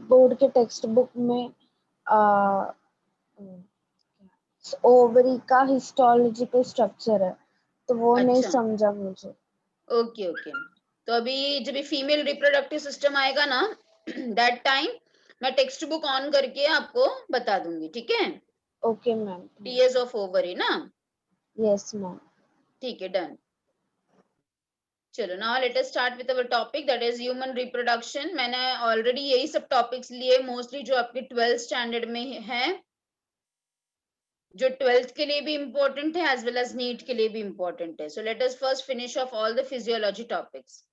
Board के text book में ovary का हिस्टोलॉजिकल स्ट्रक्चर है, तो वो नहीं अच्छा, समझा मुझे। Okay okay. तो अभी जब फीमेल रिप्रोडक्टिव सिस्टम आएगा ना, दैट टाइम मैं टेक्स्ट बुक ऑन करके आपको बता दूंगी, ठीक है? Okay ma'am. TS of ovary ना, यस मैम। ठीक है, डन। चलो, now let us start with our topic, that is human reproduction. मैंने ऑलरेडी यही सब टॉपिक्स लिए मोस्टली जो आपके 12th स्टैंडर्ड में है, जो 12th के लिए भी इंपॉर्टेंट है एज वेल एज नीट के लिए भी इंपॉर्टेंट है। So let us first finish off all the physiology topics.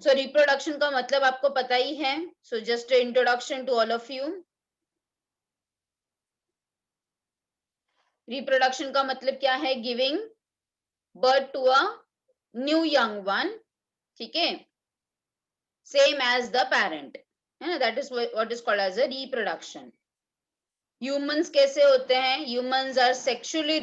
So reproduction का मतलब आपको पता ही है, so just introduction to all of you. Reproduction का मतलब क्या है? Giving birth to a new young one, ठीक है, सेम एज द पेरेंट, है ना, that is what is called as a reproduction. Humans कैसे होते हैं? Humans are sexually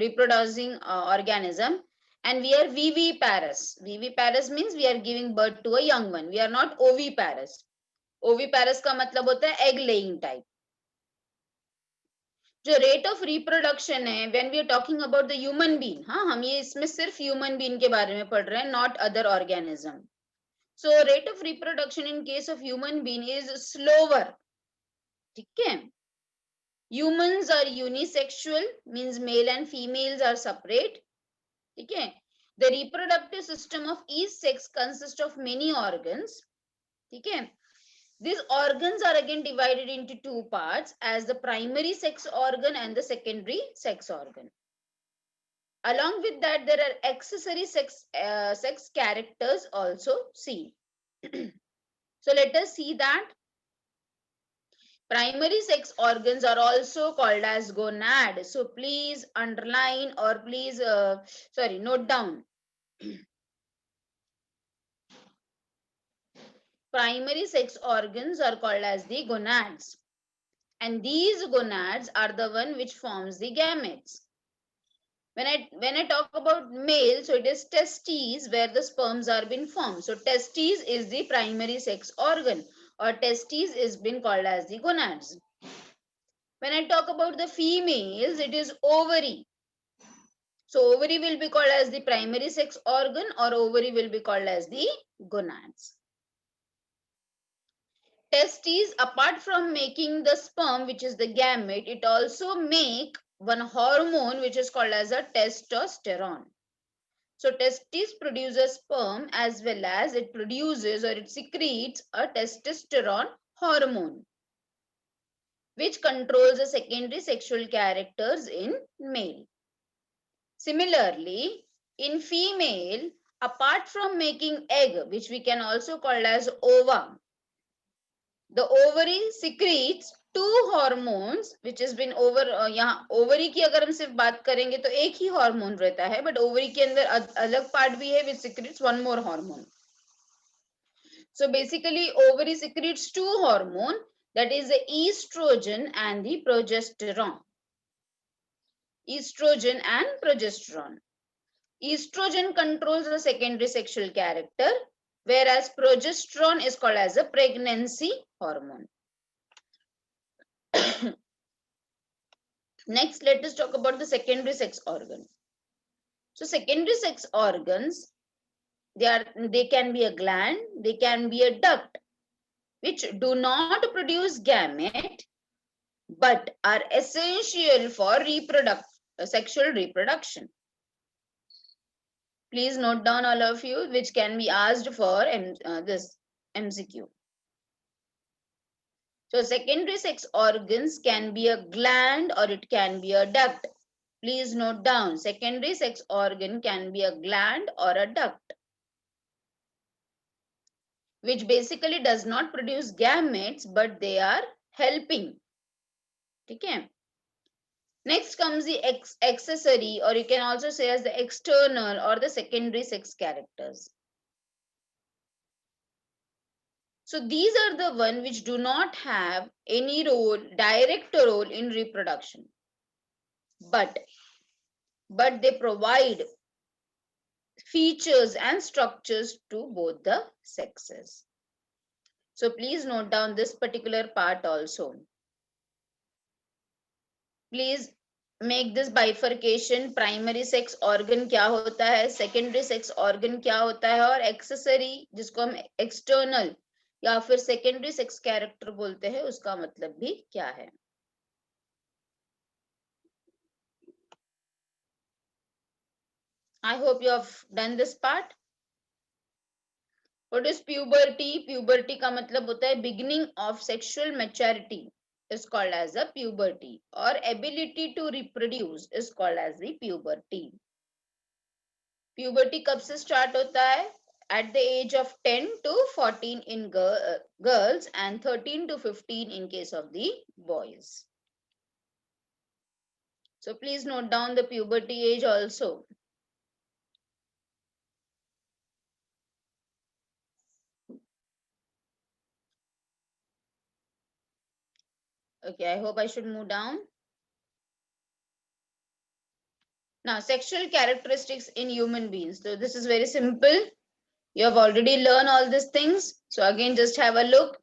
reproducing organism, and we are viviparous. Viviparous means we are giving birth to a young one. We are not oviparous. Oviparous का मतलब होता है egg laying type. जो rate of reproduction है, when we are talking about the human being, हाँ, हम ये इसमें सिर्फ ह्यूमन बीइंग के बारे में पढ़ रहे हैं, not other organism. So rate of reproduction in case of human being is slower, ठीक है। Humans are unisexual, means male and females are separate, ठीक है। The reproductive system of each sex consists of many organs, ठीक है। These organs are again divided into two parts as the primary sex organ and the secondary sex organ. Along with that, there are accessory sex characters also seen. So let us see that primary sex organs are also called as gonad. So please underline or please, note down. Primary sex organs are called as the gonads. And these gonads are the one which forms the gametes. When I talk about male, so it is testes where the sperms are being formed. So testes is the primary sex organ, or testes is been called as the gonads. When I talk about the females, it is ovary. So ovary will be called as the primary sex organ, or ovary will be called as the gonads. Testes, apart from making the sperm, which is the gamete, it also make one hormone which is called as a testosterone. So testes produces sperm as well as it produces or it secretes a testosterone hormone, which controls the secondary sexual characters in male. Similarly, in female, apart from making egg, which we can also call as ova, the ovary secretes two hormones which has been over यहाँ ovary की अगर हम सिर्फ बात करेंगे तो एक ही hormone रहता है, बट ovary के अंदर अलग पार्ट भी है which secretes one more hormone. So basically ovary secretes two hormone, that is the estrogen and the progesterone. Estrogen and progesterone. Estrogen controls the secondary sexual character, whereas progesterone is called as a pregnancy hormone. Next, let us talk about the secondary sex organ. So secondary sex organs, they can be a gland, they can be a duct, which do not produce gamete, but are essential for sexual reproduction. Please note down all of you, which can be asked for this MCQ. So secondary sex organs can be a gland or it can be a duct. Please note down, secondary sex organ can be a gland or a duct, which basically does not produce gametes, but they are helping. Okay. Next comes the accessory, or you can also say as the external or the secondary sex characters. So these are the one which do not have any direct role in reproduction, but they provide features and structures to both the sexes. So please note down this particular part also. Please make this bifurcation. Primary sex organ क्या होता है, secondary sex organ क्या होता है, और accessory जिसको हम external या फिर सेकेंडरी सेक्स कैरेक्टर बोलते हैं उसका मतलब भी क्या है. I hope you have done this part. What is puberty? Puberty का मतलब होता है beginning of sexual maturity is called as a puberty, or ability to reproduce is called as the puberty. Puberty कब से start होता है? At the age of 10 to 14 in girls and 13 to 15 in case of the boys. So please note down the puberty age also. Okay, I hope I should move down. Now, sexual characteristics in human beings. So this is very simple. You have already learned all these things. So again, just have a look.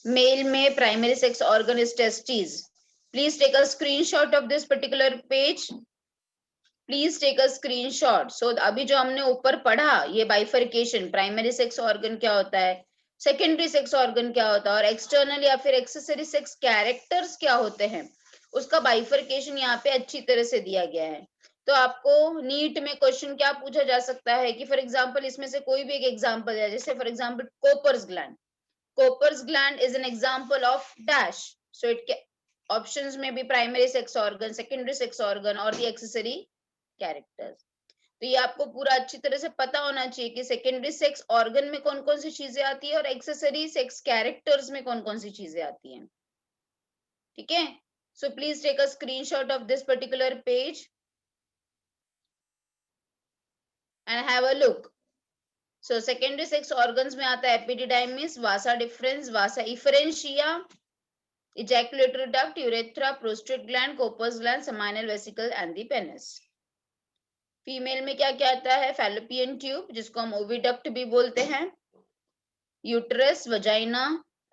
Male में primary sex organ is testes. Please take a screenshot of this particular page. Please take a screenshot. So अभी जो हमने ऊपर पढ़ा ये bifurcation, primary sex organ क्या होता है, secondary sex organ क्या होता है, और external या फिर accessory sex characters क्या होते हैं, उसका bifurcation यहाँ पे अच्छी तरह से दिया गया है. तो आपको नीट में क्वेश्चन क्या पूछा जा सकता है कि फॉर एग्जांपल इसमें से कोई भी एक एग्जांपल है, जैसे for example Cowper's gland. Cowper's gland is an example of dash. So it options में भी primary sex organ, secondary sex organ और द एक्सेसरी कैरेक्टर्स. तो ये आपको पूरा अच्छी तरह से पता होना चाहिए कि सेकेंडरी सेक्स ऑर्गन में कौन कौन सी चीजें आती है और एक्सेसरी सेक्स कैरेक्टर्स में कौन कौन सी चीजें आती हैं. ठीक है. So please take a screenshot of this particular page and have a look. So secondary sex organs में आता है epididymis, vasa deferens, vasa efferentia, ejaculatory duct, urethra, prostate gland, Cowper's gland, seminal vesicle and the penis. Female में क्या क्या आता है? Fallopian tube जिसको हम ओविडक्ट भी बोलते हैं, uterus, vagina,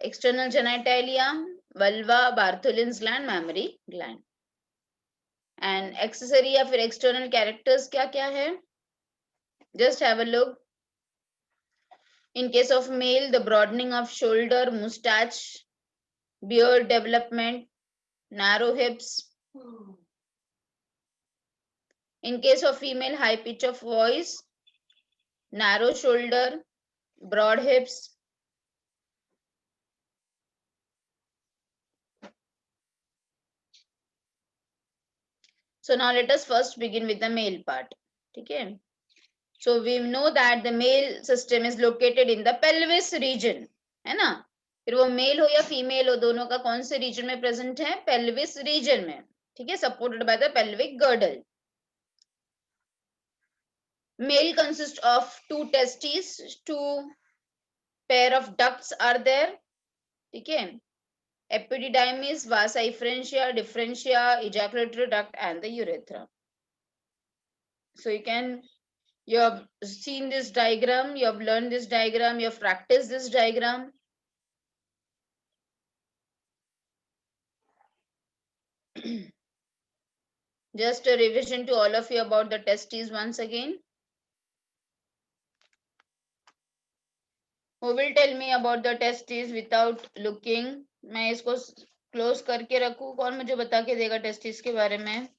external genitalia, vulva, Bartholin's gland, mammary gland. And accessory या फिर एक्सटर्नल कैरेक्टर्स क्या क्या है? Just have a look. In case of male, the broadening of shoulder, mustache, beard development, narrow hips. In case of female, high pitch of voice, narrow shoulder, broad hips. So now let us first begin with the male part. Okay. So we know that the male system is located in the pelvis region, है ना? फिर वो mail हो या female हो, दोनों का कौन से रीजन में प्रेजेंट है? पेल्विस रीजन में. ठीक है. Supported by the pelvic girdle. Male consists of two testes, two pair of ducts are there. ठीक है. Epididymis, vasa efferentia, differentia, ejaculatory duct and the urethra. So you have seen this diagram, you have learned this diagram, you have practiced this diagram. Just a revision to all of you about the testes once again. Who will tell me about the testes without looking? मैं इसको close करके रखूं? कौन मुझे बता के देगा testis के बारे में?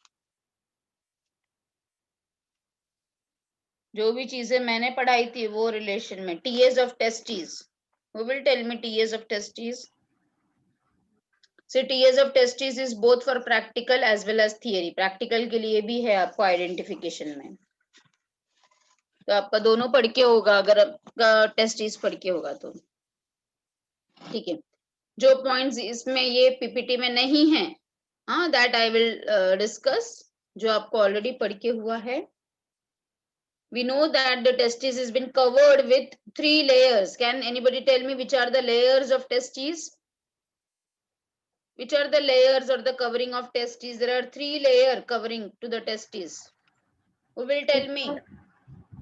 जो भी चीजें मैंने पढ़ाई थी वो रिलेशन में. TS of testis. Who will tell me TS of testes? So TS of testes is both for practical as well as theory. Practical के लिए भी है आपको identification में. तो आपका दोनों पढ़ के होगा अगर आपका टेस्टिस पढ़ के होगा तो. ठीक है. जो पॉइंट्स इसमें ये पीपीटी में नहीं है, हाँ, दैट आई विल डिस्कस. जो आपको ऑलरेडी पढ़ के हुआ है. We know that the testes has been covered with 3 layers. Can anybody tell me which are the layers of testes? Which are the layers or the covering of testes? There are 3 layers covering to the testes. Who will tell me?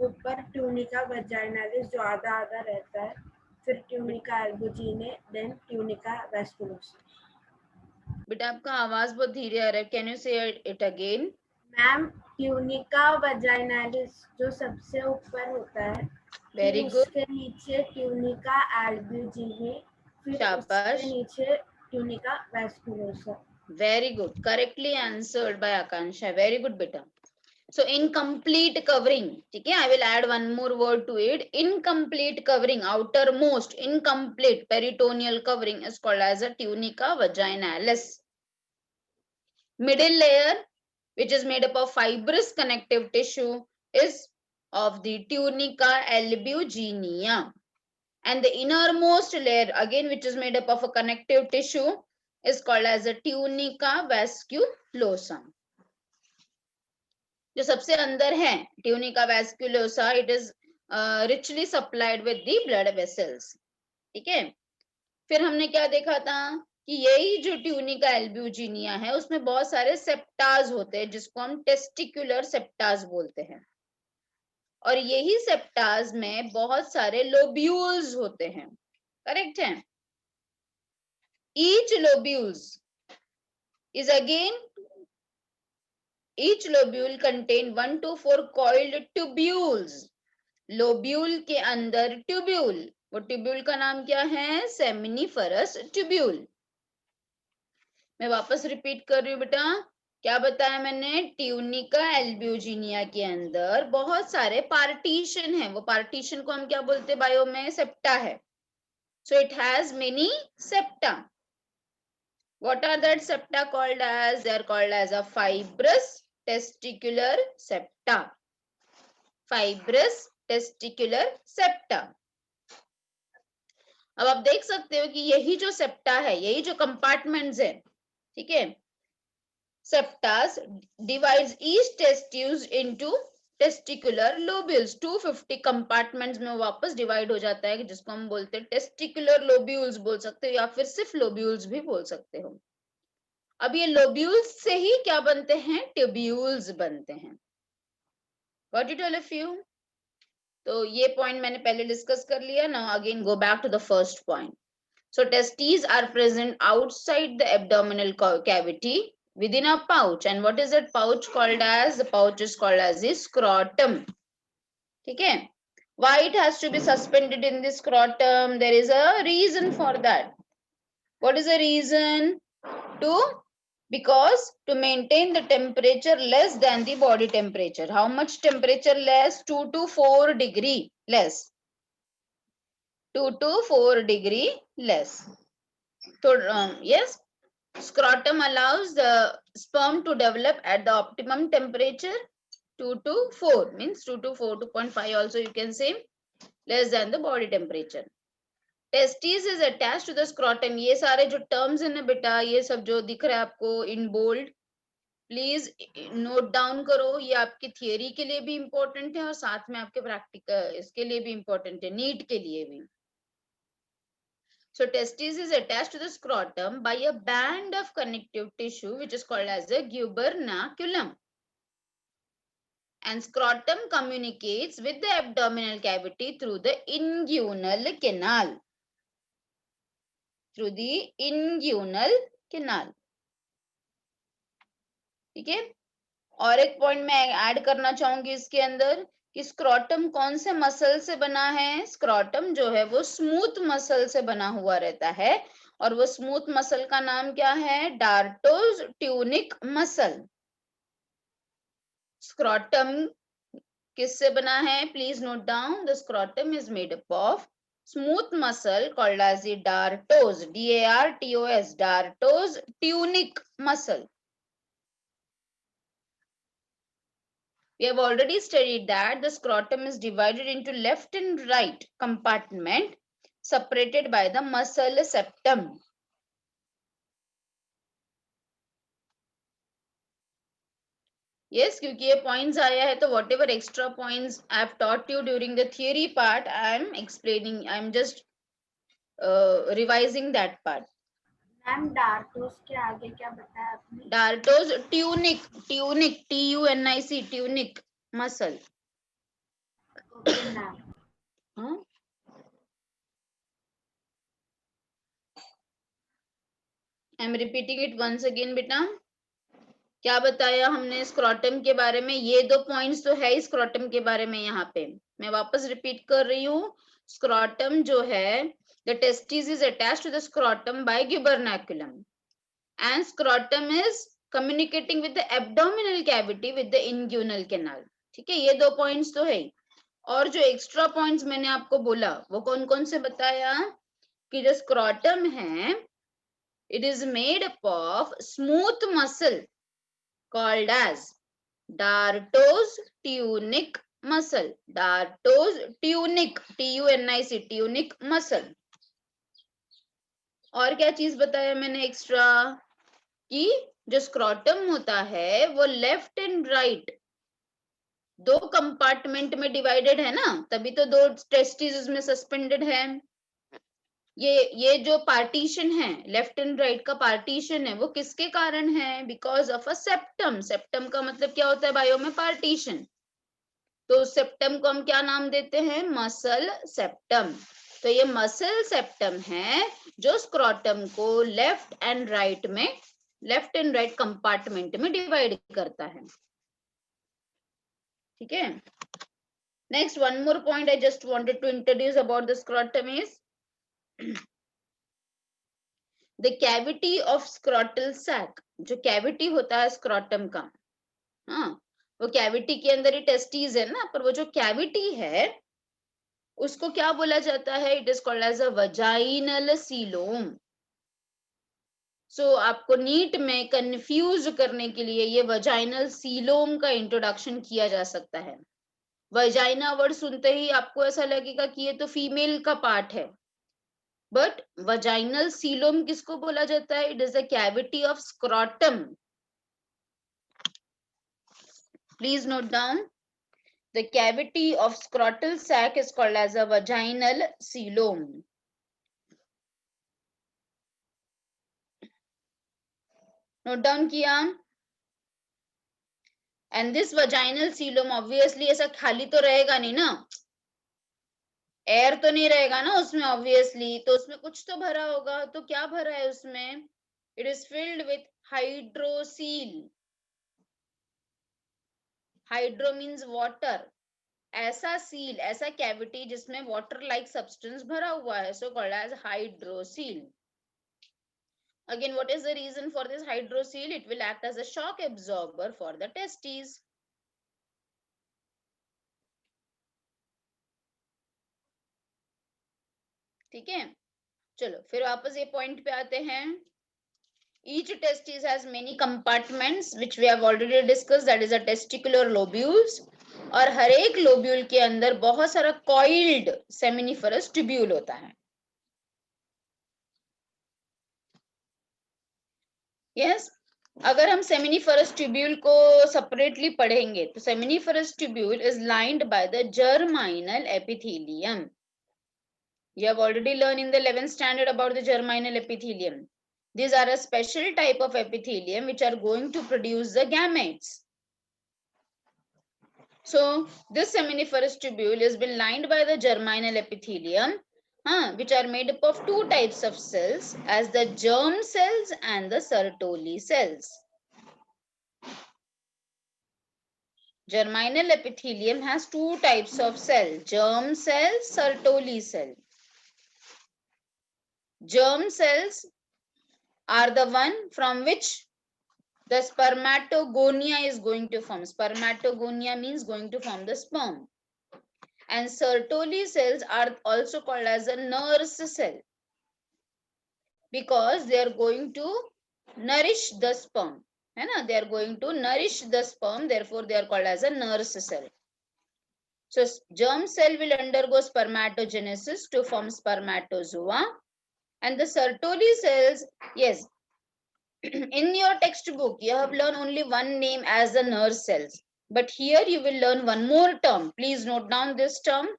ऊपर tunica vaginalis जो आधा आधा रहता है. फिर tunica एल्बुजिने, then tunica वेस्कुलोसा। बेटा आपका आवाज बहुत धीरे आ रहा है, कैन यू से it again? Ma'am tunica vaginalis जो सबसे ऊपर होता है, वेरी फिर गुड, उसके नीचे ट्यूनिका एल्बुजिने, फिर शाबाश, उसके नीचे tunica vasculosa. Very good, correctly answered by Akanksha, very good बेटा. So incomplete covering, ठीक है, I will add one more word to it. Incomplete covering, outermost incomplete peritoneal covering is called as a tunica vaginalis. Middle layer, which is made up of fibrous connective tissue, is of the tunica albuginea. And the innermost layer, again which is made up of a connective tissue, is called as a tunica vasculosa. जो सबसे अंदर है tunica vasculosa, it is richly supplied with the blood vessels. ठीक है, फिर हमने क्या देखा था कि यही जो ट्यूनिका एल्ब्यूजिनिया है उसमें बहुत सारे सेप्टाज होते हैं जिसको हम टेस्टिकुलर सेप्टाज बोलते हैं, और यही सेप्टाज में बहुत सारे लोब्यूल्स होते हैं. करेक्ट है. Each lobules is again each lobule contain 1 to 4 coiled tubules. Lobule के अंदर ट्यूब्यूल, वो ट्यूब्यूल का नाम क्या है? Seminiferous tubule. मैं वापस रिपीट कर रही हूँ बेटा, क्या बताया मैंने? ट्यूनिका एल्ब्यूजिनिया के अंदर बहुत सारे पार्टीशन है, वो पार्टीशन को हम क्या बोलते हैं बायो में? सेप्टा है. So it has many septa. What are that septa called as? They are called as a fibrous testicular septa. Fibrous testicular septa. अब आप देख सकते हो कि यही जो सेप्टा है, यही जो कंपार्टमेंट्स है, ठीक है, septas divides each testes into testicular lobules. 250 compartments में वापस डिवाइड हो जाता है, जिसको हम बोलते हैं टेस्टिकुलर लोब्यूल्स बोल सकते हो या फिर सिर्फ लोब्यूल्स भी बोल सकते हो. अब ये लोब्यूल्स से ही क्या बनते हैं? ट्यूब्यूल्स बनते हैं. Got it all of you? तो ये पॉइंट मैंने पहले डिस्कस कर लिया. Now again go back to the first point. So testes are present outside the abdominal cavity within a pouch, and what is that pouch called as? The pouch is called as the scrotum. ठीक है. Why it has to be suspended in the scrotum? There is a reason for that. What is the reason? Because to maintain the temperature less than the body temperature. How much temperature less? 2 to 4 degree less. 2 to 4 degree less. So yes, scrotum allows the sperm to develop at the optimum temperature. 2 to 4 means 2 to 4.5 also you can say, less than the body temperature. Testis is attached to the scrotum. ये सारे जो terms है ना बेटा, ये सब जो दिख रहा है आपको in bold, please note down करो. ये आपकी थियरी के लिए भी इंपॉर्टेंट है और साथ में आपके प्रैक्टिकल इसके लिए भी इंपॉर्टेंट है, नीट के लिए भी. So testis is attached to the scrotum by a band of connective tissue which is called as a gubernaculum. And scrotum communicates with the abdominal cavity through the inguinal canal. Through the inguinal canal. ठीक है. और एक point मैं add करना चाहूंगी इसके अंदर कि स्क्रोटम कौन से मसल से बना है? स्क्रोटम जो है वो स्मूथ मसल से बना हुआ रहता है, और वो स्मूथ मसल का नाम क्या है? डार्टोज ट्यूनिक मसल. स्क्रोटम किससे बना है? Please note down. The scrotum is made up of smooth muscle called as the dartos, dartos, dartos tunic muscle. We have already studied that the scrotum is divided into left and right compartment separated by the muscle septum. Yes, क्योंकि ये points आया है तो whatever extra points I have taught you during the theory part, I am explaining, I am just revising that part. Ma'am dartos के आगे क्या बताया आपने? Dartos tunic, tunic TUNIC, tunic muscle. Okay ma'am. हाँ, I am repeating it once again बेटा। क्या बताया हमने स्क्रॉटम के बारे में? ये 2 पॉइंट्स तो है स्क्रॉटम के बारे में। यहाँ पे मैं वापस रिपीट कर रही हूँ, स्क्रॉटम जो है, the testis is attached to the scrotum by gubernaculum and scrotum is communicating with the abdominal cavity with the inguinal canal. ठीक है, ये 2 पॉइंट्स तो है। और जो एक्स्ट्रा पॉइंट्स मैंने आपको बोला वो कौन कौन से बताया? कि जो स्क्रॉटम है, it is made up of smooth muscle called as Darto's tunic muscle. Darto's tunic, T-U-N-I-C, tunic muscle. और क्या चीज बताया मैंने एक्स्ट्रा? कि जो स्क्रॉटम होता है वो लेफ्ट एंड राइट 2 कंपार्टमेंट में डिवाइडेड है ना, तभी तो 2 टेस्टिस में सस्पेंडेड है। ये जो पार्टीशन है, लेफ्ट एंड राइट का पार्टीशन है, वो किसके कारण है? Because of a septum. Septum का मतलब क्या होता है बायो में? पार्टीशन। तो सेप्टम को हम क्या नाम देते हैं? Muscle septum. तो ये मसल सेप्टम है जो स्क्रॉटम को लेफ्ट एंड राइट कंपार्टमेंट में डिवाइड करता है। ठीक है, next one more point I just wanted to introduce about the scrotum is the cavity of scrotal sac. जो कैविटी होता है स्क्रॉटम का, हाँ, वो कैविटी के अंदर ही टेस्टीज है ना, पर वो जो कैविटी है उसको क्या बोला जाता है? It is called as a vaginal coelom. So आपको नीट में कंफ्यूज करने के लिए ये वजाइनल सीलोम का इंट्रोडक्शन किया जा सकता है। वजाइना वर्ड सुनते ही आपको ऐसा लगेगा कि ये तो फीमेल का पार्ट है, बट वजाइनल सीलोम किसको बोला जाता है? It is the cavity of scrotum. Please note down, the cavity of scrotal sac is called as a vaginal coelom. Note down किया? And this vaginal coelom obviously ऐसा खाली तो रहेगा नहीं ना, एयर तो नहीं रहेगा ना उसमें ऑब्वियसली, तो उसमें कुछ तो भरा होगा। तो क्या भरा है उसमें? It is filled with hydrocele. Hydro means water. ऐसा सील, ऐसा कैविटी जिसमें वाटर लाइक सब्सटेंस भरा हुआ है, so called as hydrocele. Again, what is the reason for this hydrocele? It will act as a shock absorber for the testes. ठीक है, चलो फिर वापस ये पॉइंट पे आते हैं। Each testis has many compartments which we have already discussed, that is a testicular lobules. और हर एक लोब्यूल के अंदर बहुत सारा कॉइल्ड सेमिनिफरस ट्यूब्यूल होता है। यस, अगर हम सेमिनिफरस ट्यूब्यूल को सेपरेटली पढ़ेंगे तो seminiferous tubule is lined by the germinal epithelium. You have already learned in the 11th standard about the germinal epithelium. These are a special type of epithelium which are going to produce the gametes. So this seminiferous tubule has been lined by the germinal epithelium, which are made up of 2 types of cells, as the germ cells and the Sertoli cells. Germinal epithelium has 2 types of cell, germ cell, Sertoli cell. Germ cells are the one from which the spermatogonia is going to form. Spermatogonia means going to form the sperm. And Sertoli cells are also called as a nurse cell because they are going to nourish the sperm. है ना? They are going to nourish the sperm, therefore they are called as a nurse cell. So germ cell will undergo spermatogenesis to form spermatozoa, and the Sertoli cells, yes, in your textbook you have learned only one name as the nurse cells, but here you will learn one more term. Please note down this term.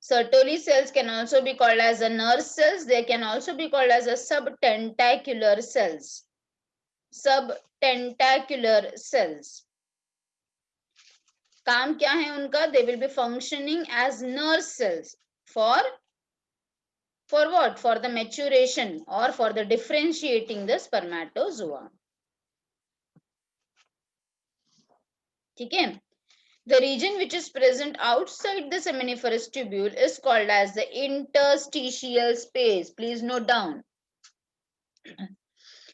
Sertoli cells can also be called as the nurse cells. They can also be called as a subtentacular cells. Subtentacular cells. काम क्या है उनका? They will be functioning as nurse cells for For what? For the maturation or for the differentiating the spermatozoa. ठीक है? The region which is present outside the seminiferous tubule is called as the interstitial space. Please note down.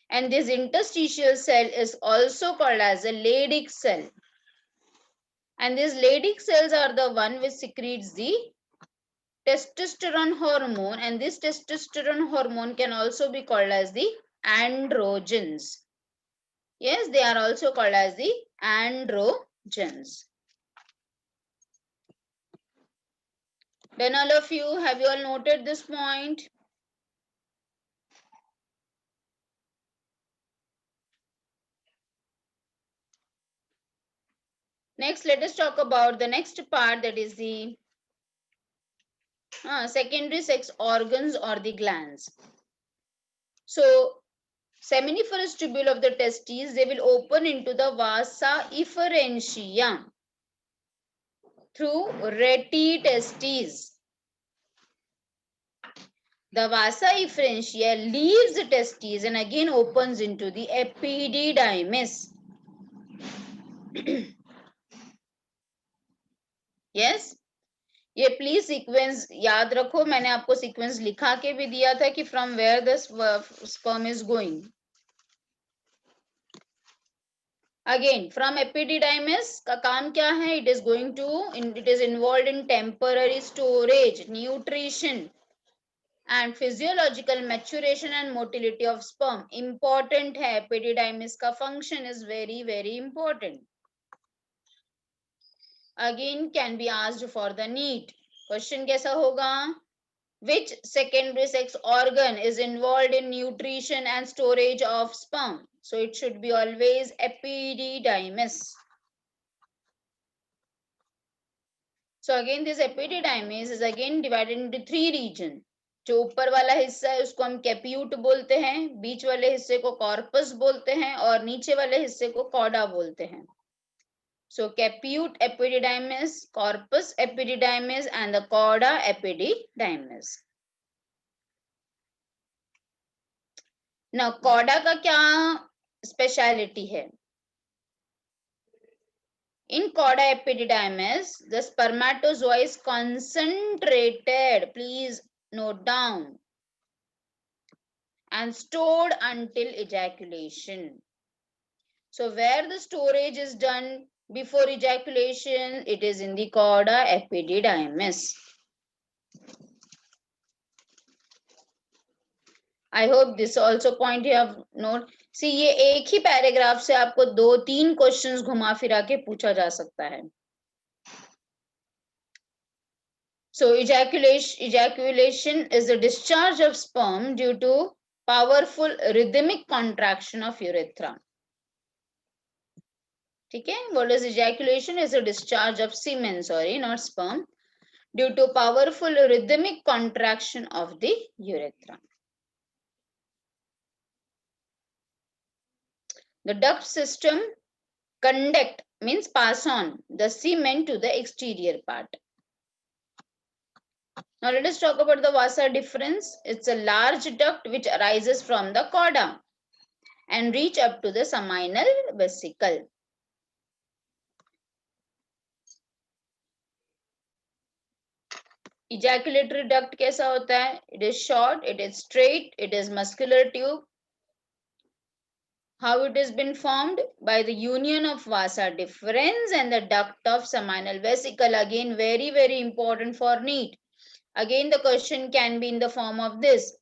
And this interstitial cell is also called as a Leydig cell. And these Leydig cells are the one which secretes the testosterone hormone, and this testosterone hormone can also be called as the androgens. Yes, they are also called as the androgens. Then all of you, have you all noted this point? Next, let us talk about the next part, that is the secondary sex organs or the glands. So, seminiferous tubule of the testes, they will open into the vasa efferentia through retitestes. The vasa efferentia leaves the testes and again opens into the epididymis. Yes, ये please sequence याद रखो, मैंने आपको sequence लिखा के भी दिया था कि from where the sperm is going. Again from epididymis का काम क्या है? It is going to, it is involve in temporary storage, nutrition and physiological maturation and motility of sperm. Important है, एपिडिडाइमिस का function is very very important. Again can be asked for the NEET. Question कैसा होगा? Which secondary sex organ is involved in nutrition and storage of sperm? So it should be always epididymis. So again this epididymis is again divided into three regions. जो ऊपर वाला हिस्सा है उसको हम कैप्यूट बोलते हैं, बीच वाले हिस्से को कॉर्पस बोलते हैं और नीचे वाले हिस्से को कॉडा बोलते हैं. So capute epididymis, corpus epididymis and the cauda epididymis. Now cauda का क्या स्पेशलिटी है? In cauda epididymis, the spermatozoa is concentrated, please note down, and stored until ejaculation. So where the storage is done before ejaculation, it is in the cauda epididymis. I hope this also point you have note. See, ये एक ही paragraph से आपको 2-3 questions घुमा फिरा के पूछा जा सकता है. So ejaculation is the discharge of sperm due to powerful rhythmic contraction of urethra. ठीक है? What is ejaculation? Is a discharge of semen, sorry, not sperm, due to powerful rhythmic contraction of the urethra. The duct system conduct means pass on the semen to the exterior part. Now let us talk about the vasa deferens. It's a large duct which arises from the cauda and reach up to the seminal vesicle. Ejaculatory duct कैसा होता है? It is short, it is straight, it is muscular tube. How it has been formed? By the union of vasa deferens and the duct of seminal vesicle. Again, very, very important for NEET. Again, the question can be in the form of this.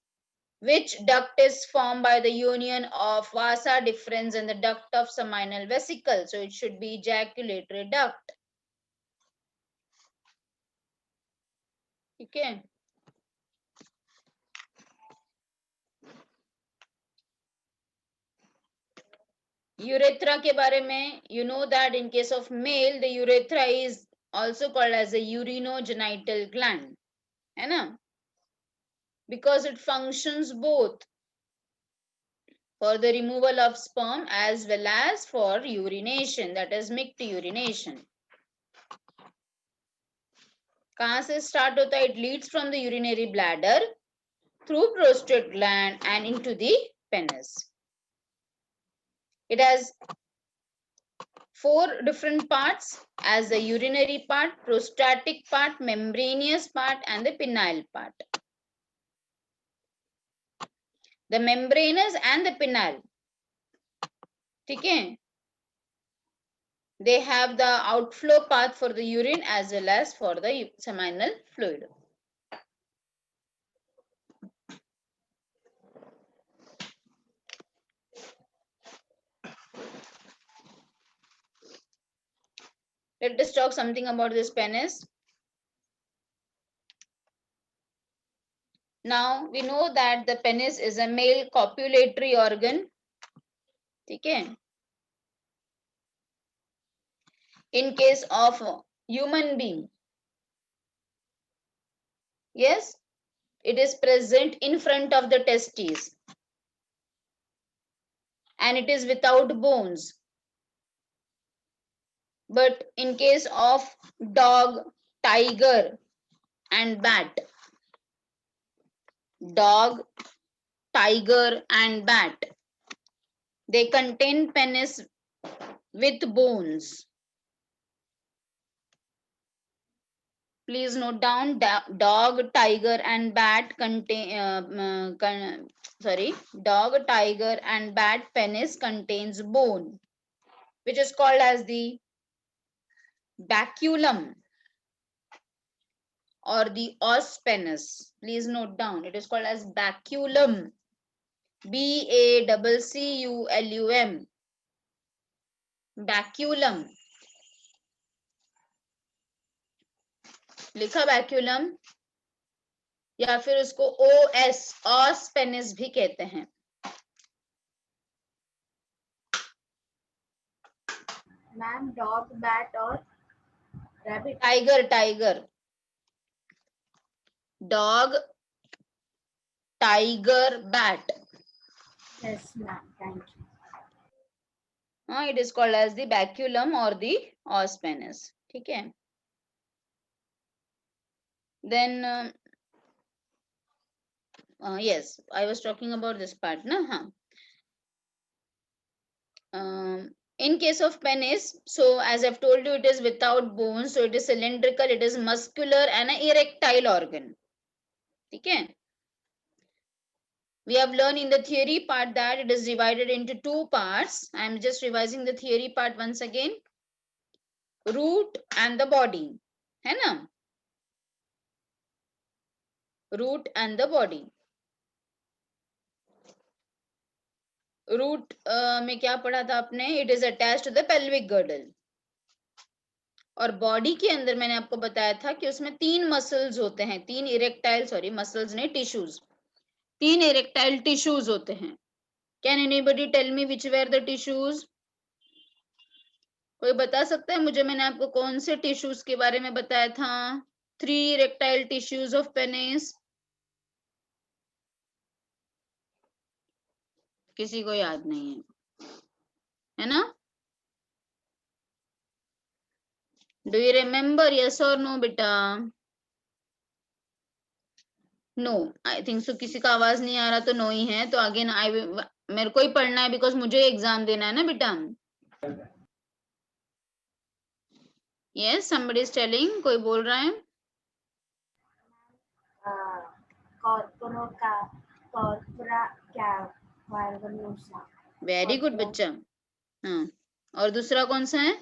Which duct is formed by the union of vasa deferens and the duct of seminal vesicle? So it should be ejaculatory duct. Okay. Urethra के बारे में, you know that in case of male, the urethra is also called as a urinogenital gland, है ना? Because it functions both for the removal of sperm as well as for urination, that is mixed urination. कहाँ से start होता है? It leads from the urinary bladder through prostate gland and into the penis. It has 4 different parts as the urinary part, prostatic part, membranous part and the penile part. The membranous and the penile, ठीक है? They have the outflow path for the urine as well as for the seminal fluid. Let us talk something about this penis. Now we know that the penis is a male copulatory organ. Okay. In case of human being, yes, it is present in front of the testes and it is without bones. But in case of dog, tiger and bat, dog, tiger and bat, they contain penis with bones. Please note down, dog, tiger and bat contain dog, tiger and bat penis contains bone, which is called as the baculum or the os penis. Please note down, it is called as baculum. BACCULUM. baculum. लिखा baculum या फिर उसको OS os penis भी कहते हैं. Ma'am dog bat और rabbit. Tiger dog, tiger, bat. Yes ma'am, thank you. It is called as the baculum or the os penis. ठीक है. Then yes, I was talking about this part, na? In case of penis, so as I've told you, it is without bones, so it is cylindrical, it is muscular and an erectile organ. Okay. We have learned in the theory part that it is divided into 2 parts. I am just revising the theory part once again. Root and the body. है ना? Root and the body. Root में क्या पढ़ा था आपने? It is attached to the pelvic girdle. और body के अंदर मैंने आपको बताया था कि उसमें 3 मसल्स होते हैं, 3 इरेक्टाइल, सॉरी मसल्स नहीं, टिश्यूज, 3 इरेक्टाइल टिश्यूज होते हैं. Can anybody tell me which were the tissues? कोई बता सकता है मुझे? मैंने आपको कौन से टिश्यूज के बारे में बताया था? 3 इरेक्टाइल टिश्यूज ऑफ पेनिस. किसी को याद नहीं है ना? Do you remember? यस और नो बेटा? No, I think so. किसी का आवाज नहीं आ रहा तो नो ही है. तो अगेन मेरे को ही पढ़ना है बिकॉज मुझे एग्जाम देना है ना बेटा. Yes, somebody is telling. कोई बोल रहा है? Corpora cavernosa. वेरी गुड बच्चा. हाँ, और दूसरा कौन सा है?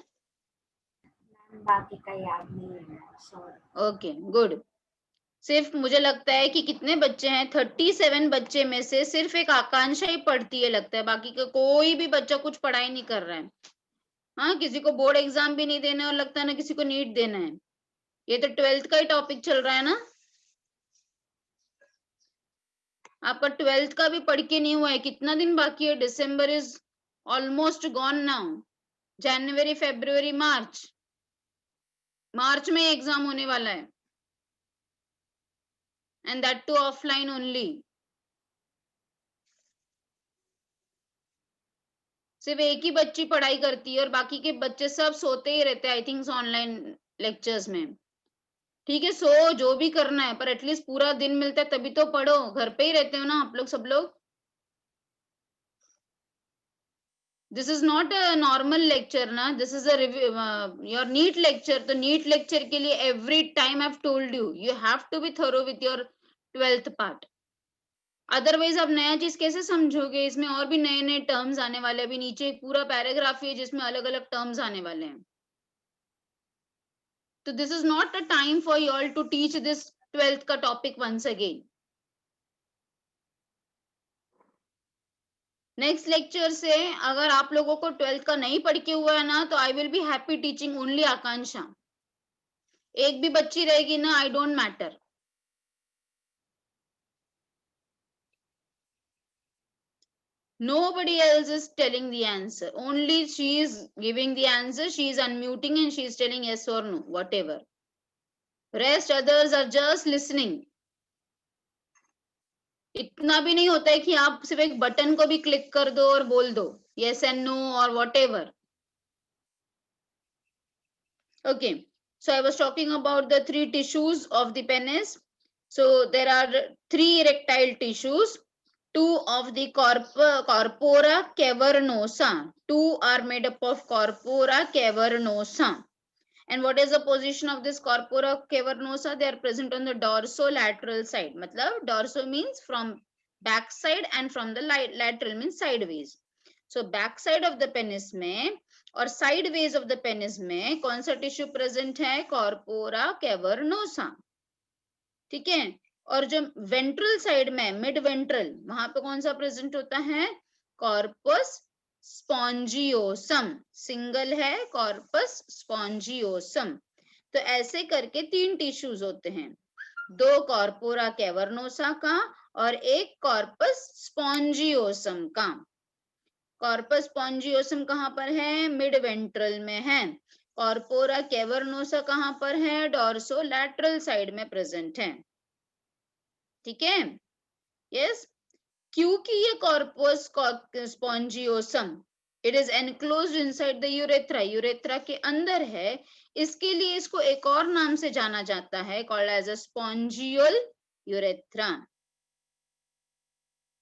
बाकी का याद नहीं है, सॉरी. Okay, good. सिर्फ मुझे लगता है कि कितने बच्चे हैं, 37 बच्चे में से सिर्फ एक आकांक्षा ही पढ़ती है लगता है, बाकी का कोई भी बच्चा कुछ पढ़ाई नहीं कर रहा है. हाँ, किसी को बोर्ड एग्जाम भी नहीं देना है और लगता है ना किसी को नीट देना है. ये तो 12th का ही टॉपिक चल रहा है ना. आपका 12th का भी पढ़ के नहीं हुआ है. कितना दिन बाकी है? दिसंबर इज ऑलमोस्ट गॉन नाउ. जनवरी, फरवरी, मार्च में एग्जाम होने वाला है. And that too offline only. सिर्फ एक ही बच्ची पढ़ाई करती है और बाकी के बच्चे सब सोते ही रहते हैं, आई थिंक ऑनलाइन लेक्चर्स में. ठीक है, सो जो भी करना है, पर एटलीस्ट पूरा दिन मिलता है तभी तो पढ़ो, घर पे ही रहते हो ना आप लोग सब लोग. This is not a normal lecture ना, this is a review, your NEET lecture. तो NEET lecture के लिए every time I've told you, you have to be thorough with your 12th part. Otherwise आप नया चीज कैसे समझोगे? इसमें और भी नए नए टर्म्स आने वाले हैं. अभी नीचे एक पूरा पैराग्राफ है जिसमें अलग अलग टर्म्स आने वाले हैं. तो this is not a time for you all to teach this 12th का topic once again. Next lecture से अगर आप लोगों को 12th का नहीं पढ़ के हुआ है ना, तो I will be happy teaching only Akanksha. एक भी बच्ची रहेगी ना, I don't matter. Nobody else is telling the answer. Only she is giving the answer. She is unmuting and she is telling yes or no, whatever. Rest others are just listening. इतना भी नहीं होता है कि आप सिर्फ एक button को भी क्लिक कर दो और बोल दो yes and no or whatever. Okay, so I was talking about the 3 tissues of the penis. So there are 3 erectile tissues. 2 of the corpora cavernosa. 2 are made up of corpora cavernosa. And what is the position of this corpora cavernosa? They are present on the dorsolateral side. Matlab dorso means from back side and from the lateral means sideways. So back side of the penis में और sideways of the penis में कौन सा tissue present है? corpora cavernosa. ठीक है. और जो वेंट्रल साइड में मिड वेंट्रल, वहां पे कौन सा प्रेजेंट होता है? Corpus spongiosum. सिंगल है कॉर्पस स्पॉन्जियोसम. तो ऐसे करके 3 टिश्यूज होते हैं. 2 कॉर्पोरा कैवर्नोसा का और एक कॉर्पस स्पॉन्जियोसम का. कॉर्पस स्पॉन्जियोसम कहाँ पर है? मिड वेंट्रल में है. कॉर्पोरा कैवर्नोसा कहाँ पर है? डॉर्सोलैटरल साइड में प्रेजेंट है. ठीक है. यस. क्योंकि ये corpus spongiosum it is enclosed inside the urethra, urethra के अंदर है, इसके लिए इसको एक और नाम से जाना जाता है, called as a spongial urethra.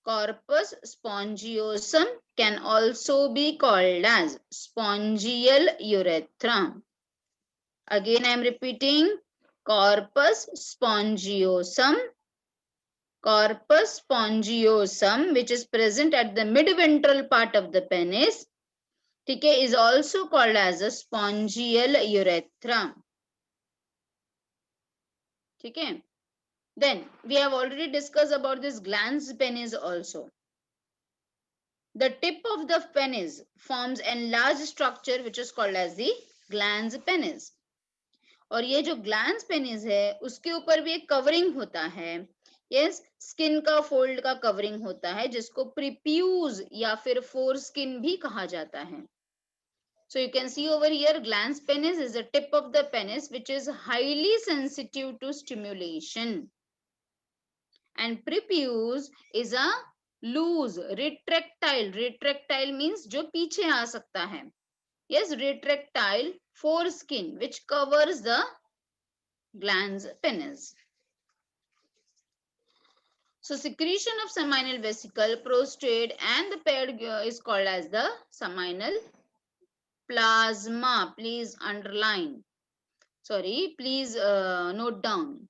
Corpus spongiosum can also be called as spongial urethra. Again I am repeating, corpus spongiosum, corpus spongiosum, which is present at the midventral part of the penis, ठीक है, is also called as a spongial urethra. ठीक है. Then we have already discussed about this glans penis also. The tip of the penis forms a large structure which is called as the glans penis. और ये जो glans penis है उसके ऊपर भी एक कवरिंग होता है. यस, स्किन का फोल्ड का कवरिंग होता है जिसको प्रीप्यूज या फिर फोर स्किन भी कहा जाता है. So you can see over here, glans penis is the tip of the penis which is highly sensitive to stimulation, and prepuce is a loose retractile. Retractile means जो पीछे आ सकता है. Yes, retractile foreskin which covers the glans penis. So secretion of seminal vesicle, prostate and the paired is called as the seminal plasma. Please underline. Sorry, please note down.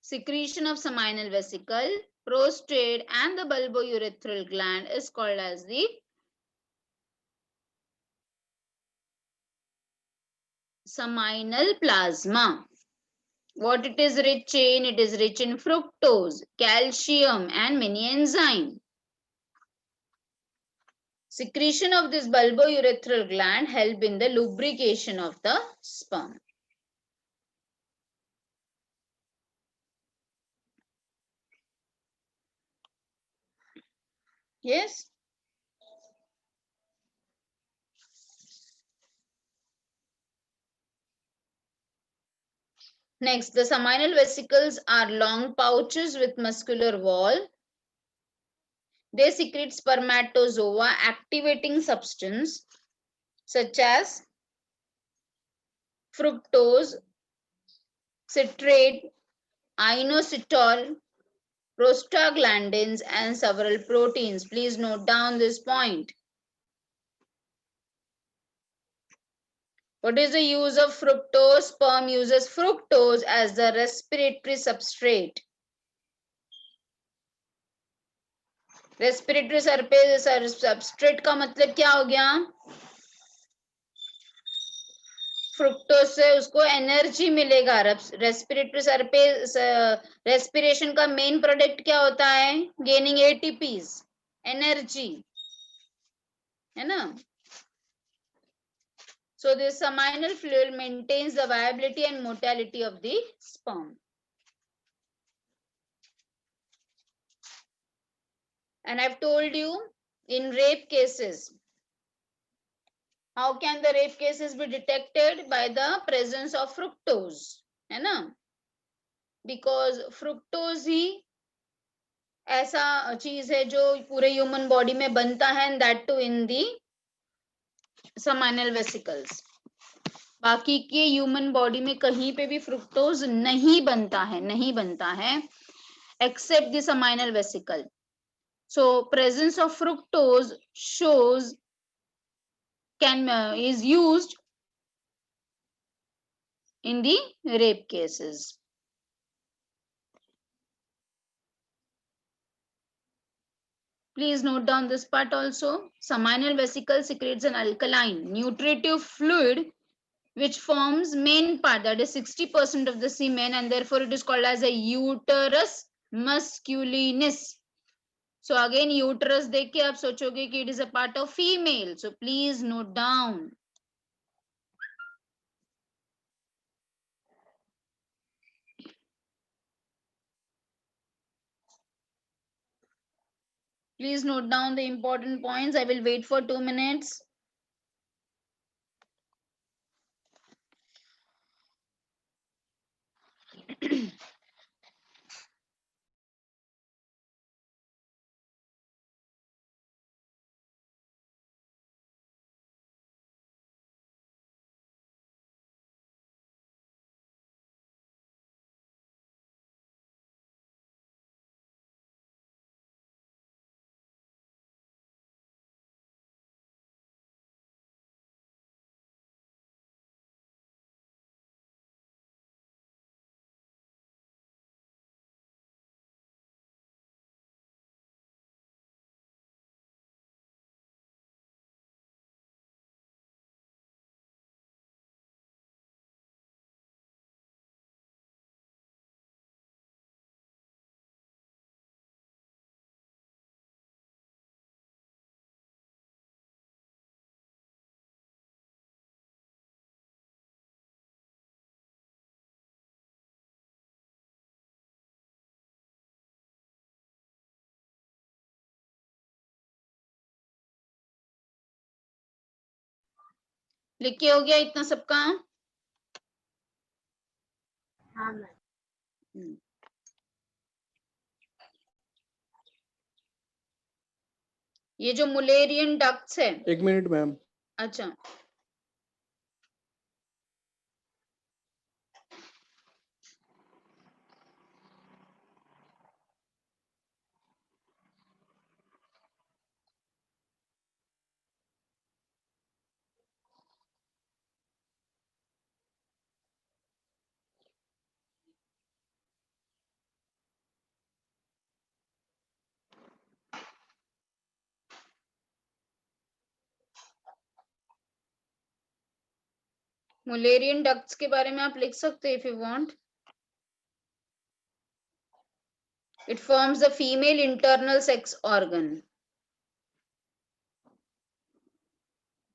Secretion of seminal vesicle, prostate and the bulbourethral gland is called as the seminal plasma. What it is rich in? It is rich in fructose, calcium and many enzymes. Secretion of this bulbourethral gland help in the lubrication of the sperm. Yes. Next, the seminal vesicles are long pouches with muscular wall. They secrete spermatozoa activating substance such as fructose, citrate, inositol, prostaglandins, and several proteins. Please note down this point. What is the use of fructose? Sperm uses fructose as the respiratory substrate. Respiratory substrate का मतलब क्या हो गया? Fructose से उसको energy मिलेगा. Respiration का main product क्या होता है? गेनिंग एटीपीज, एनर्जी, है ना? So this seminal fluid maintains the viability and motility of the sperm. And I've told you, in rape cases, how can the rape cases be detected? By the presence of fructose, है ना? Because fructose ही ऐसा चीज है जो पूरे human body में बनता है, and that too in the seminal vesicles. बाकी के ह्यूमन बॉडी में कहीं पे भी फ्रुक्टोज नहीं बनता है, except the seminal vesicle. So presence of fructose is used in the rape cases. Please note down this part also. Seminal vesicle secretes an alkaline nutritive fluid which forms main part, that is 60% of the semen, and therefore it is called as a uterus masculinus. So again uterus देख के आप सोचोगे कि it is a part of female. So please note down. Please note down the important points. I will wait for 2 minutes. लिख के हो गया इतना सबका? हाँ मैम. ये जो मुलेरियन डक्ट्स है, 1 मिनट मैम. अच्छा, मुलेरियन डक्ट्स के बारे में आप लिख सकते हैं if you want. It forms the female internal sex organ.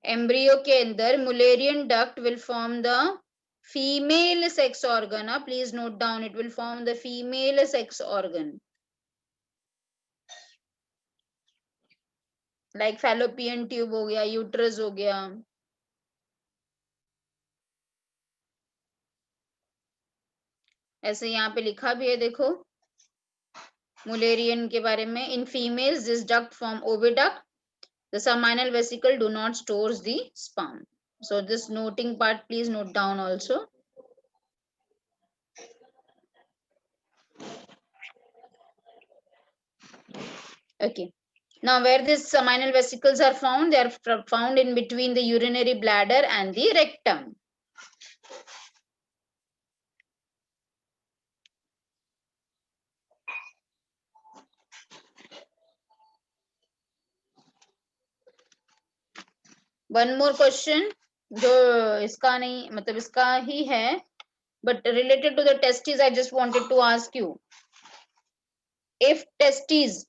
Embryo के अंदर Mullerian duct will form the female sex organ. Please note down, it will form the female sex organ. Like fallopian tube हो गया, uterus हो गया. ऐसे यहाँ पे लिखा भी है, देखो मुलेरियन के बारे में. In females, this duct form oviduct. The seminal vesicle do not stores the sperm. So this noting part, please note down also. Okay. Now, where these seminal vesicles are found, they are found in between the urinary bladder and the rectum. One more question, जो इसका नहीं मतलब इसका ही है, but related to the testes, I just wanted to ask you, if testes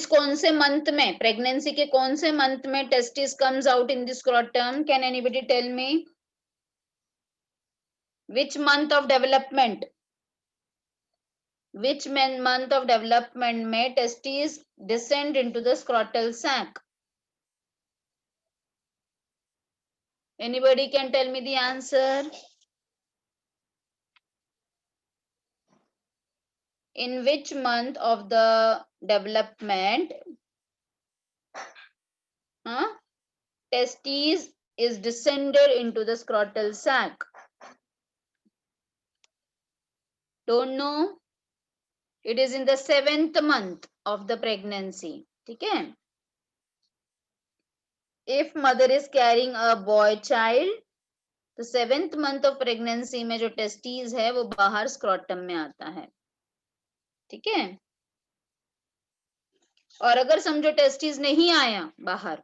कौन से month में, pregnancy के कौन से मंथ में testis comes out in the scrotum? Can anybody tell me which month of development? Which month of development में testes descend into the scrotal sac? Anybody can tell me the answer? In which month of the development testes is descended into the scrotal sac? Don't know? It is in the 7th month of the pregnancy. ठीक है? If mother is carrying a boy child, तो 7th month of pregnancy में जो testes है वो बाहर scrotum में आता है. ठीक है? और अगर समझो testes नहीं आया बाहर,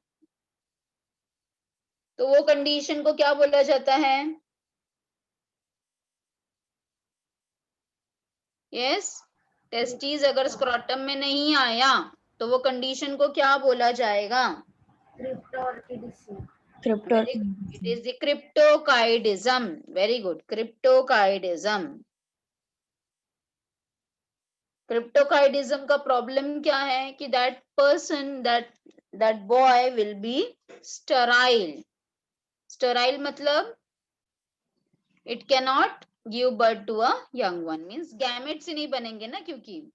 तो वो कंडीशन को क्या बोला जाता है? यस, टेस्टिस अगर स्क्रोटम में नहीं आया तो वो कंडीशन को क्या बोला जाएगा? Cryptorchidism. It is the cryptorchidism. Very good, cryptorchidism. Cryptorchidism का प्रॉब्लम क्या है कि that person, that boy will be sterile. Sterile मतलब it cannot give birth to a young one, means gametes ही नहीं बनेंगे ना, क्योंकि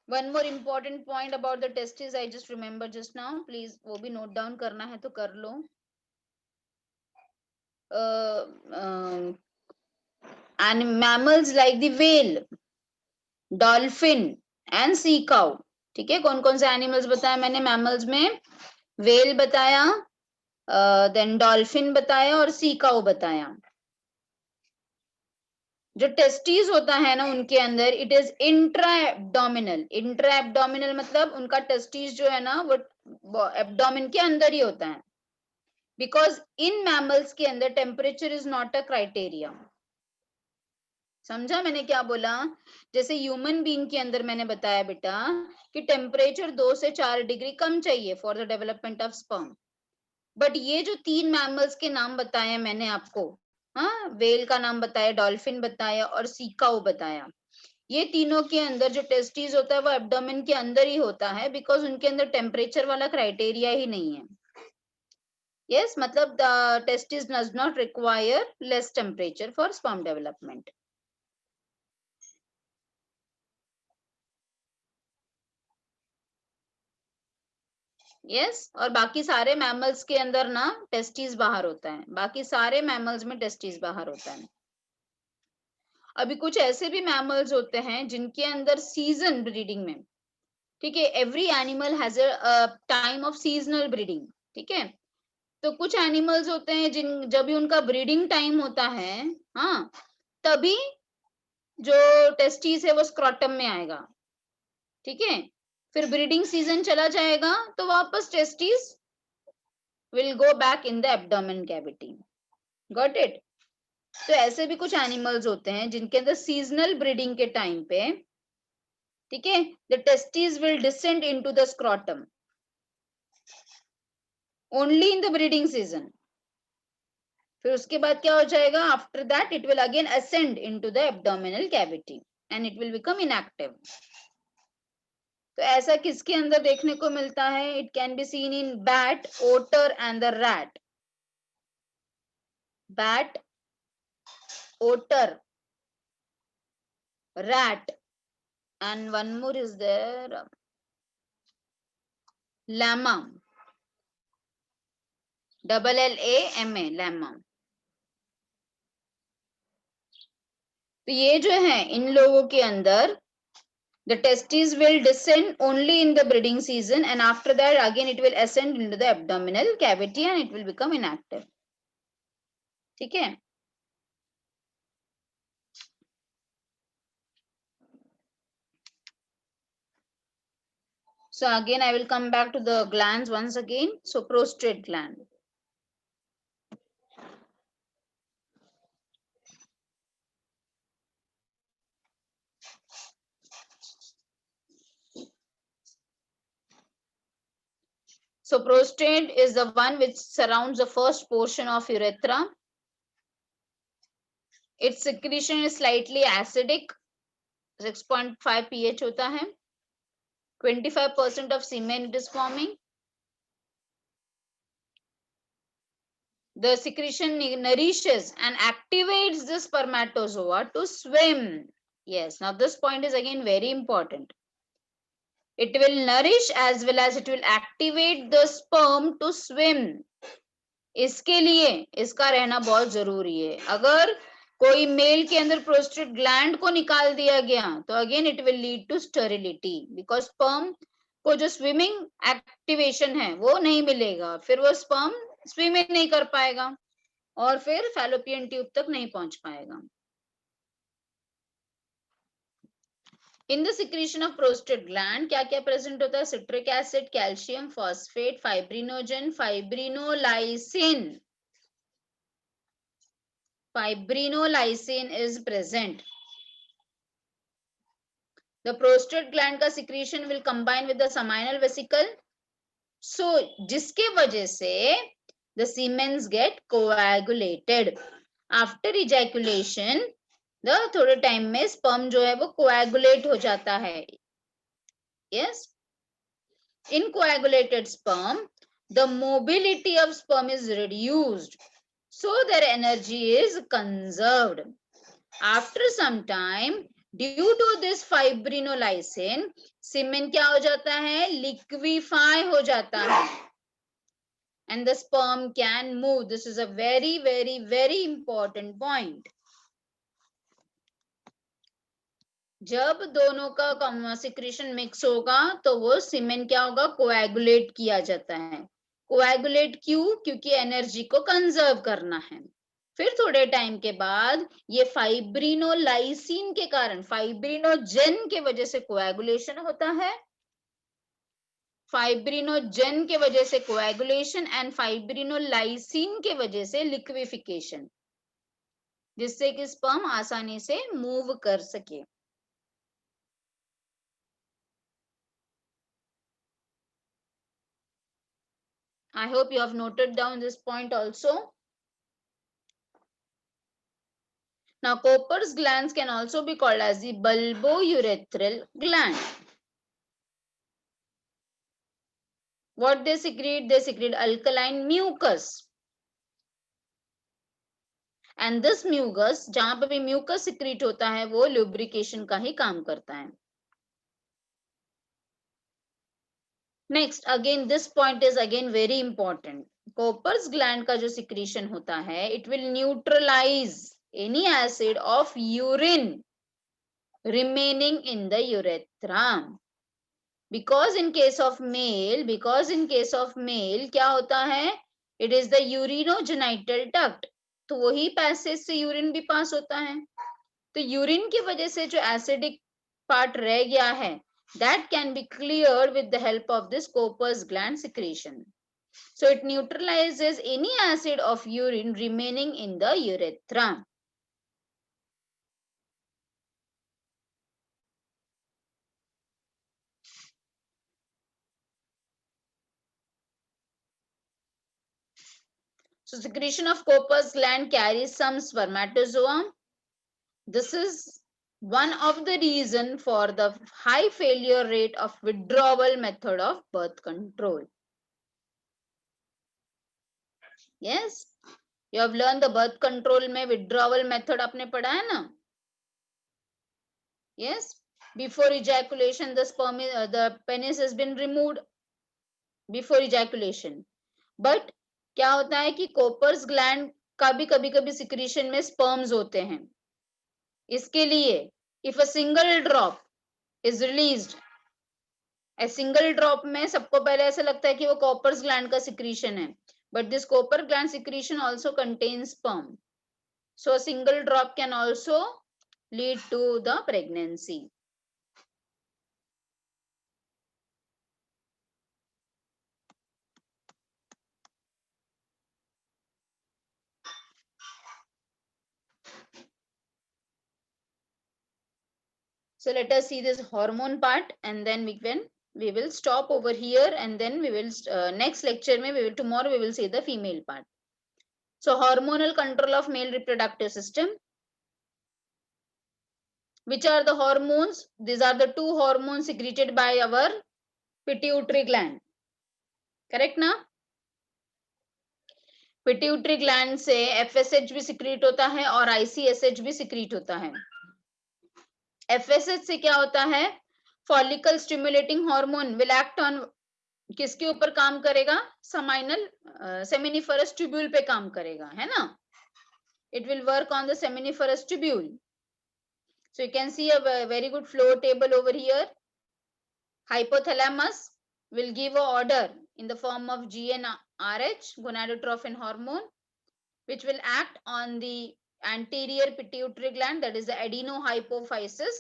one more important point about the testes I just remember just now, please वो भी note down करना है तो कर लो. And mammals like the whale, dolphin and sea cow. ठीक है, कौन कौन से एनिमल्स बताया मैंने मैमल्स में? whale बताया, देन डॉल्फिन बताया और सी काउ बताया. जो टेस्टिस होता है ना उनके अंदर, it is intra abdominal. Intra abdominal मतलब उनका टेस्टिस जो है ना वो एब्डोमिन के अंदर ही होता है. बिकॉज इन मैमल्स के अंदर temperature is not a criteria. समझा मैंने क्या बोला? जैसे ह्यूमन बीइंग के अंदर मैंने बताया बेटा कि टेम्परेचर 2 से 4 डिग्री कम चाहिए for the development of sperm. But ये जो 3 मैमल्स के नाम बताए मैंने आपको, हाँ, वेल का नाम बताया, डॉल्फिन बताया और सी काउ बताया, ये तीनों के अंदर जो टेस्टिस होता है वो एब्डोमेन के अंदर ही होता है, बिकॉज उनके अंदर टेम्परेचर वाला क्राइटेरिया ही नहीं है. यस, मतलब the testis does not require less temperature for sperm development. Yes, और बाकी सारे मैमल्स के अंदर ना टेस्टिस बाहर होता है, बाकी सारे मैमल्स में टेस्टिस बाहर होता है. अभी कुछ ऐसे भी मैमल्स होते हैं जिनके अंदर सीजन ब्रीडिंग में, ठीक है, every animal has a time of seasonal breeding. ठीक है, तो कुछ एनिमल्स होते हैं जब भी उनका ब्रीडिंग टाइम होता है, हाँ, तभी जो टेस्टिस है वो स्क्रोटम में आएगा. ठीक है, फिर ब्रीडिंग सीजन चला जाएगा तो वापस testis will go back in the abdomen cavity. Got it? तो ऐसे भी कुछ एनिमल्स होते हैं जिनके अंदर सीजनल ब्रीडिंग के टाइम पे, ठीक है, the testis will descend into the scrotum only in the breeding season. फिर उसके बाद क्या हो जाएगा? After that it will again ascend into the abdominal cavity and it will become inactive. तो ऐसा किसके अंदर देखने को मिलता है? It can be seen in bat, otter and the rat. Bat, otter, rat, and one more is there, llama. LLAMA, llama. तो ये जो है इन लोगों के अंदर the testes will descend only in the breeding season, and after that again it will ascend into the abdominal cavity and it will become inactive. ठीक है? So again I will come back to the glands once again. So prostate gland. So prostate is the one which surrounds the first portion of urethra. Its secretion is slightly acidic, 6.5 pH होता है. 25% of semen it is forming. The secretion nourishes and activates the spermatozoa to swim. Yes, now this point is again very important. It will nourish as well as it will activate the sperm to swim. इसके लिए इसका रहना बहुत जरूरी है. अगर कोई mail के अंदर प्रोस्टेट ग्लैंड को निकाल दिया गया तो again it will lead to sterility, because sperm को जो स्विमिंग एक्टिवेशन है वो नहीं मिलेगा, फिर वो स्पर्म स्विमिंग नहीं कर पाएगा और फिर फैलोपियन ट्यूब तक नहीं पहुंच पाएगा. In the secretion of prostate gland क्या क्या प्रेजेंट होता है? Citric acid, calcium, phosphate, fibrinogen, fibrinolysin. Fibrinolysin is present. The prostate gland का secretion will combine with the seminal vesicle. So जिसके वजह से the semen get coagulated. After ejaculation, the थोड़े time में sperm जो है वो coagulate हो जाता है. Yes. In coagulated sperm, the mobility of sperm is reduced. So their energy is conserved. After some time, due to this fibrinolysin, semen क्या हो जाता है? Liquefy हो जाता है. And the sperm can move. This is a very, very, very important point. जब दोनों का सिक्रीशन मिक्स होगा तो वो सीमेन क्या होगा? कोएगुलेट किया जाता है. कोएगुलेट क्यों? क्योंकि एनर्जी को कंजर्व करना है. फिर थोड़े टाइम के बाद ये फाइब्रिनोलाइसिन के कारण, फाइब्रिनोजेन के वजह से कोएगुलेशन होता है. फाइब्रिनोजेन के वजह से कोएगुलेशन एंड फाइब्रिनोलाइसिन के वजह से लिक्विफिकेशन, जिससे कि स्पर्म आसानी से मूव कर सके. I hope you have noted down this point also. Now, Cooper's glands can also be called as the bulbourethral gland. What they secrete? They secrete alkaline mucus. And this mucus, जहां पे भी mucus secrete होता है, वो lubrication का ही काम करता है. Next, again, this point is again very important. Cooper's gland का जो secretion होता है, it will neutralize any acid of urine remaining in the urethra. Because in case of male क्या होता है? It is the urinogenital duct. तो वही passage से यूरिन भी पास होता है. तो यूरिन की वजह से जो एसिडिक पार्ट रह गया है, that can be cleared with the help of this Cooper's gland secretion. So it neutralizes any acid of urine remaining in the urethra. So secretion of Cooper's gland carries some spermatozoa. This is one of the reason for the high failure rate of withdrawal method of birth control. Yes, you have learned the birth control में withdrawal method आपने पढ़ा है ना? Yes, before ejaculation the penis has been removed before ejaculation, but क्या होता है कि कोपर्स gland का भी कभी कभी सिक्रीशन में स्पर्म्स होते हैं. इसके लिए if a single drop is released, single drop में सबको पहले ऐसा लगता है कि वो कॉपर्स ग्लैंड का सिक्रीशन है, but this copper gland secretion also contains sperm. So a single drop can also lead to the pregnancy. So let us see this hormone part, and then we will stop over here, and then we will next lecture mein tomorrow we will see the female part. So hormonal control of male reproductive system. Which are the hormones? These are the two hormones secreted by our pituitary gland. Correct ना? Pituitary gland से FSH भी secrete होता है और आईसीएसएच भी secrete होता है. FSH से क्या होता है? Follicle stimulating hormone will act on, किसके ऊपर काम करेगा? सेमाइनल सेमिनिफरस ट्यूब्यूल पे काम करेगा, है ना? It will work on the seminiferous tubule. So you can C a very good flow table over here. Hypothalamus will give a order in the form of GnRH, gonadotrophin hormone, which will act on the anterior pituitary gland, that is the adenohypophysis.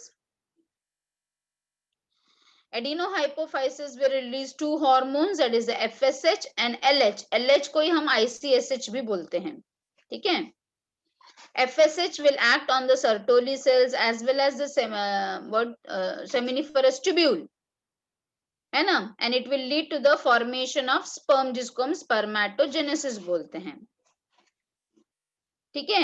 Adenohypophysis will release two hormones, that is the FSH and LH. LH को ही हम ICSH भी बोलते हैं, ठीक है? FSH will act on the Sertoli cells as well as the seminiferous tubule, है ना? And it will lead to the formation of sperm, जिसको हम स्पर्मेटोजेनेसिस बोलते हैं, ठीक है?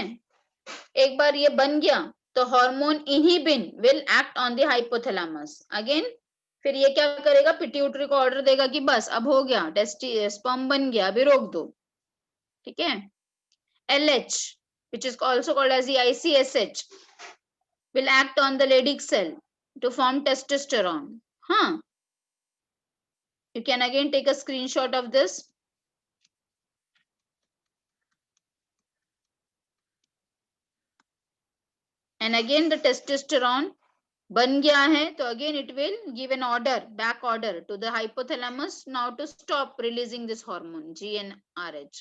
एक बार ये बन गया तो hormone inhibin will act on the hypothalamus again. फिर ये क्या करेगा? पिट्यूटरी को ऑर्डर देगा कि बस अब हो गया, स्पर्म बन गया, अभी रोक दो, ठीक है? LH, which is also called as the ICSH, will act on the Leydig cell to form testosterone. हाँ, you can again take a screenshot of this. And again the testosterone बन गया है तो again it will give an order, back order to the hypothalamus now to stop releasing this hormone GnRH.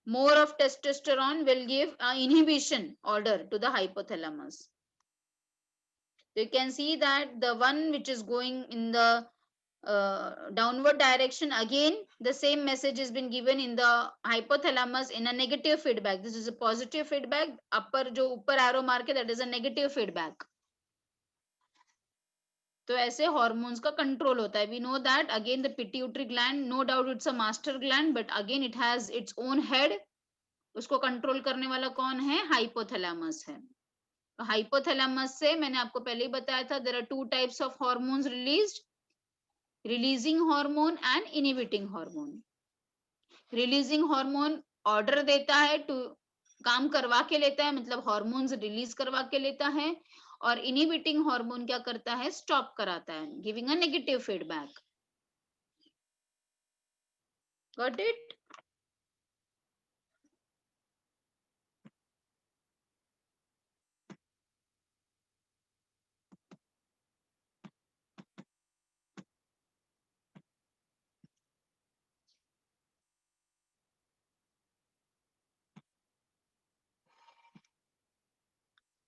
More of testosterone will give an inhibition order to the hypothalamus. So you can see that the one which is going in the downward direction, again the same message has been given in the hypothalamus in a negative feedback. This is a positive feedback. upper जो ऊपर arrow mark है, that is a negative feedback. तो ऐसे hormones का control होता है. We know that again the pituitary gland, no doubt it's a master gland, but again it has its own head. उसको control करने वाला कौन है? Hypothalamus है. तो hypothalamus से मैंने आपको पहले ही बताया था, there are two types of hormones released, releasing hormone and inhibiting hormone. Releasing hormone order देता है, to काम करवा के लेता है, मतलब hormones release करवा के लेता है, और inhibiting hormone क्या करता है? Stop कराता है, giving a negative feedback. Got it?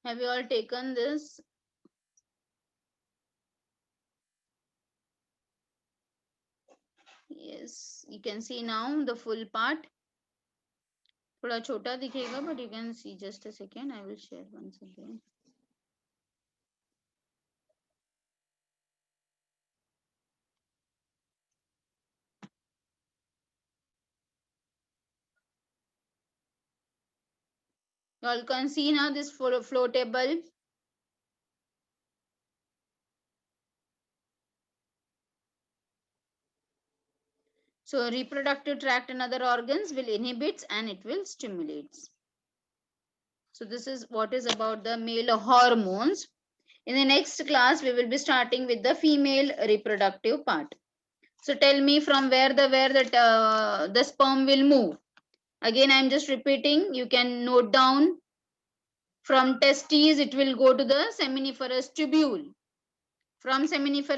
Have you all taken this? Yes, you can see now the full part. थोड़ा छोटा दिखेगा, but you can see. Just a second, I will share once again. You all can see now this flow table. So reproductive tract and other organs will inhibit and it will stimulate. So this is what is about the male hormones. In the next class, we will be starting with the female reproductive part. So tell me from where the sperm will move. Again, I am just repeating. You can note down. From testes, it will go to the seminiferous tubule. From seminiferous